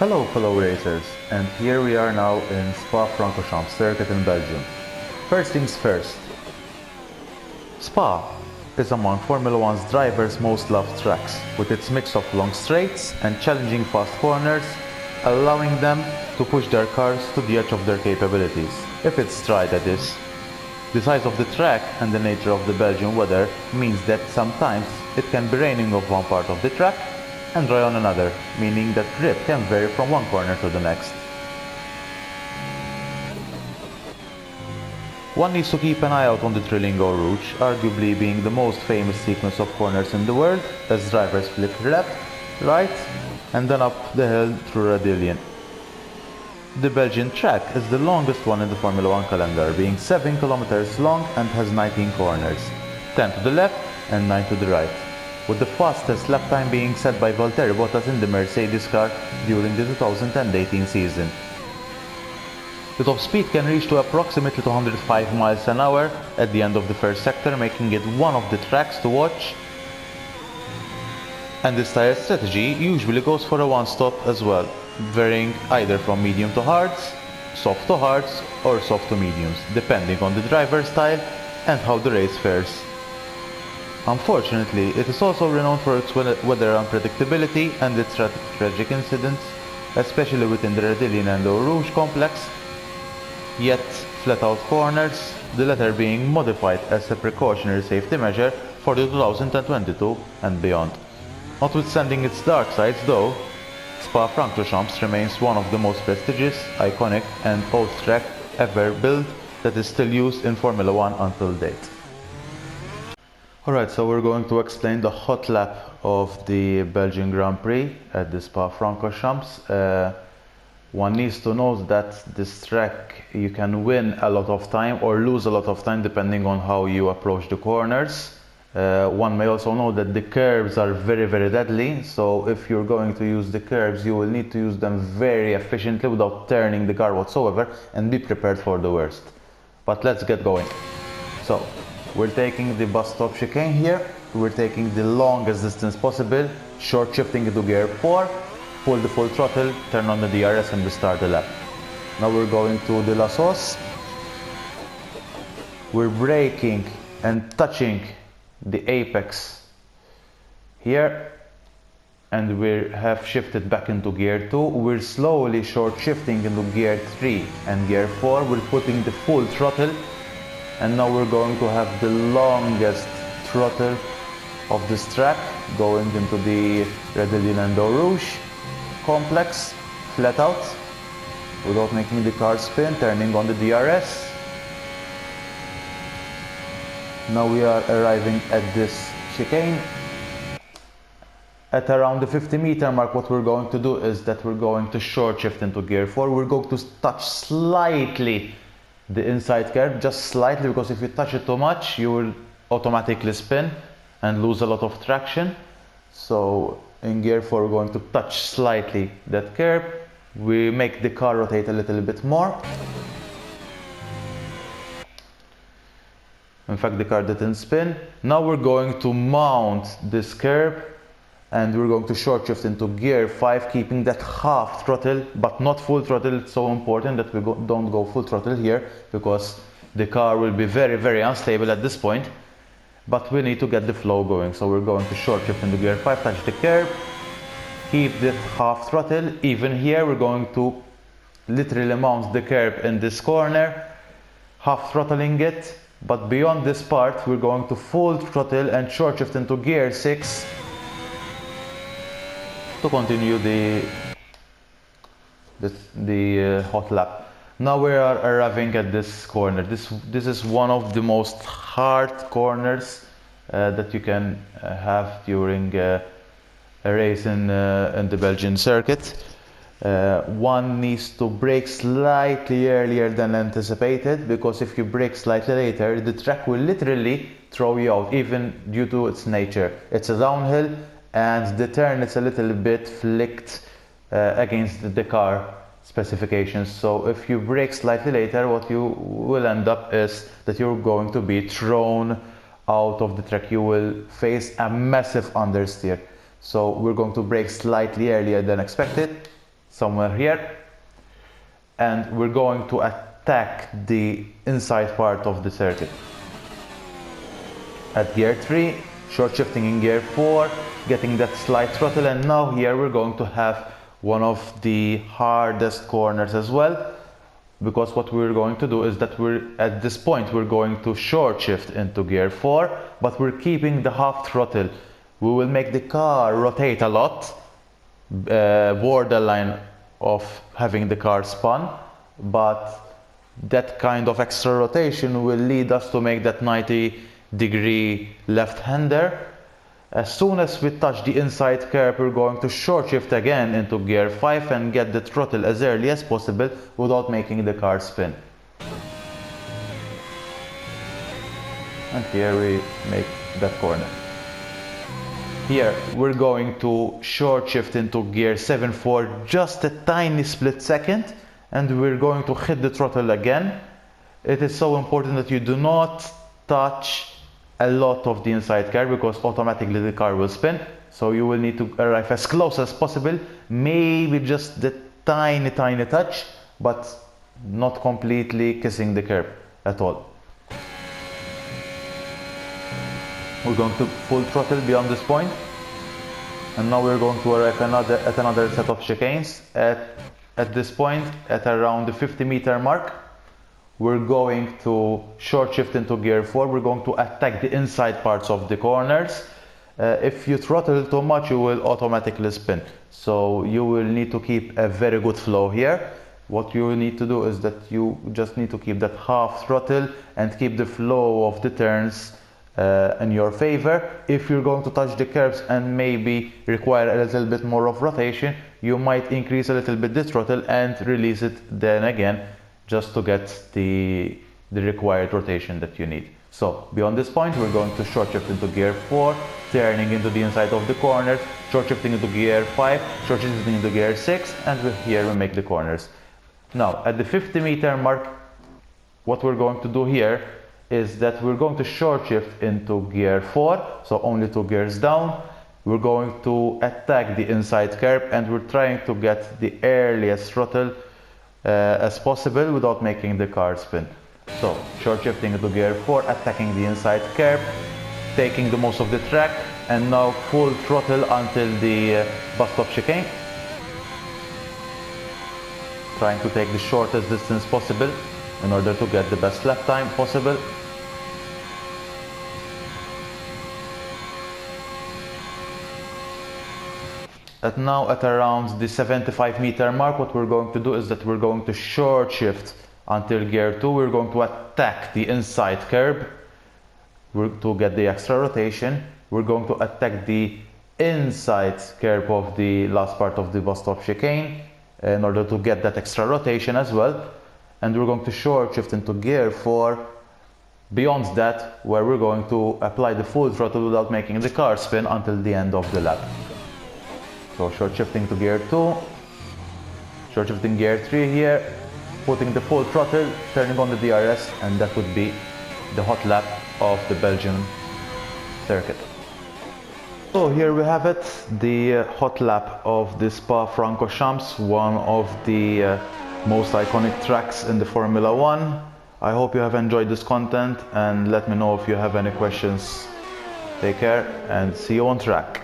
Hello fellow racers, and here we are now in Spa-Francorchamps circuit in Belgium. First things first, Spa is among Formula 1's drivers' most loved tracks, with its mix of long straights and challenging fast corners, allowing them to push their cars to the edge of their capabilities, if it's dry that is. The size of the track and the nature of the Belgian weather means that sometimes it can be raining off one part of the track and dry on another, meaning that grip can vary from one corner to the next. One needs to keep an eye out on the Trilingo Rouge, arguably being the most famous sequence of corners in the world, as drivers flip left, right, and then up the hill through Radillion. The Belgian track is the longest one in the Formula 1 calendar, being 7 kilometers long and has 19 corners, 10 to the left and 9 to the right, with the fastest lap time being set by Valtteri Bottas in the Mercedes car during the 2010-18 season. The top speed can reach to approximately 205 miles an hour at the end of the first sector, making it one of the tracks to watch. And this tire strategy usually goes for a one-stop as well, varying either from medium to hards, soft to hards, or soft to mediums, depending on the driver's style and how the race fares. Unfortunately, it is also renowned for its weather unpredictability and its tragic incidents, especially within the Radillion and Eau Rouge complex, yet flat-out corners, the latter being modified as a precautionary safety measure for the 2022 and beyond. Notwithstanding its dark sides though, Spa-Francorchamps remains one of the most prestigious, iconic and old track ever built that is still used in Formula 1 until date. Alright, so we're going to explain the hot lap of the Belgian Grand Prix at the Spa-Francorchamps. One needs to know that this track you can win a lot of time or lose a lot of time depending on how you approach the corners. One may also know that the curves are very deadly, so if you're going to use the curves you will need to use them very efficiently without turning the car whatsoever, and be prepared for the worst. But let's get going. So we're taking the bus stop chicane here, we're taking the longest distance possible, short shifting into gear 4, pull the full throttle, turn on the DRS and restart the lap. Now we're going to the La Sauce. We're braking and touching the apex here, and we have shifted back into gear 2. We're slowly short shifting into gear 3 and gear 4. We're putting the full throttle, and now we're going to have the longest throttle of this track going into the Radillion and Eau Rouge complex, flat out, without making the car spin, turning on the DRS. Now we are arriving at this chicane. At around the 50-meter mark, what we're going to do is that we're going to short shift into gear 4. We're going to touch slightly the inside curve, just slightly, because if you touch it too much, you will automatically spin and lose a lot of traction. So in gear 4, we're going to touch slightly that curve. We make the car rotate a little bit more. In fact, the car didn't spin. Now we're going to mount this curve and we're going to short shift into gear 5, keeping that half throttle, but not full throttle. It's so important that we don't go full throttle here, because the car will be very unstable at this point. But we need to get the flow going, so we're going to short shift into gear 5, touch the curb, keep the half throttle. Even here we're going to literally mount the curb in this corner, half throttling it, but beyond this part we're going to full throttle and short shift into gear 6 to continue the hot lap. Now we are arriving at this corner. This is one of the most hard corners that you can have during a race in the Belgian circuit. One needs to brake slightly earlier than anticipated, because if you brake slightly later, the track will literally throw you out, even due to its nature. It's a downhill and the turn is a little bit flicked against the car specifications. So if you brake slightly later, what you will end up is that you're going to be thrown out of the track. You will face a massive understeer. So we're going to brake slightly earlier than expected, somewhere here, and we're going to attack the inside part of the circuit. At gear 3, short shifting in gear 4, getting that slight throttle, and now here we're going to have one of the hardest corners as well, because what we're going to do is that at this point we're going to short shift into gear 4, but we're keeping the half throttle. We will make the car rotate a lot, borderline of having the car spun, but that kind of extra rotation will lead us to make that 90-degree left-hander. As soon as we touch the inside curb, we're going to short shift again into gear 5 and get the throttle as early as possible without making the car spin. And here we make that corner. Here we're going to short shift into gear 7 for just a tiny split second, and we're going to hit the throttle again. It is so important that you do not touch a lot of the inside curb, because automatically the car will spin. So you will need to arrive as close as possible, maybe just the tiny touch, but not completely kissing the curb at all. We're going to full throttle beyond this point, and now we're going to arrive at another set of chicanes. At this point, at around the 50-meter mark, we're going to short shift into gear 4. We're going to attack the inside parts of the corners. If you throttle too much, you will automatically spin. So you will need to keep a very good flow here. What you need to do is that you just need to keep that half throttle and keep the flow of the turns in your favor. If you're going to touch the curbs and maybe require a little bit more of rotation, you might increase a little bit the throttle and release it then again, just to get the required rotation that you need. So beyond this point, we're going to short shift into gear 4, turning into the inside of the corners, short shifting into gear 5, short shifting into gear 6, and here we make the corners. Now at the 50-meter mark, what we're going to do here is that we're going to short shift into gear 4, so only 2 gears down. We're going to attack the inside curb, and we're trying to get the earliest throttle as possible without making the car spin. So short shifting into gear 4, attacking the inside curb, taking the most of the track, and now full throttle until the bus stop chicane. Trying to take the shortest distance possible in order to get the best lap time possible. Now at around the 75-meter mark, what we're going to do is that we're going to short shift until gear 2. We're going to attack the inside curb to get the extra rotation. We're going to attack the inside curb of the last part of the bus stop chicane in order to get that extra rotation as well. And we're going to short shift into gear 4 beyond that, where we're going to apply the full throttle without making the car spin until the end of the lap. So short shifting to gear 2, short shifting gear 3 here, putting the full throttle, turning on the DRS, and that would be the hot lap of the Belgian circuit. So here we have it, the hot lap of the Spa-Francorchamps, one of the most iconic tracks in the Formula 1. I hope you have enjoyed this content, and let me know if you have any questions. Take care and see you on track.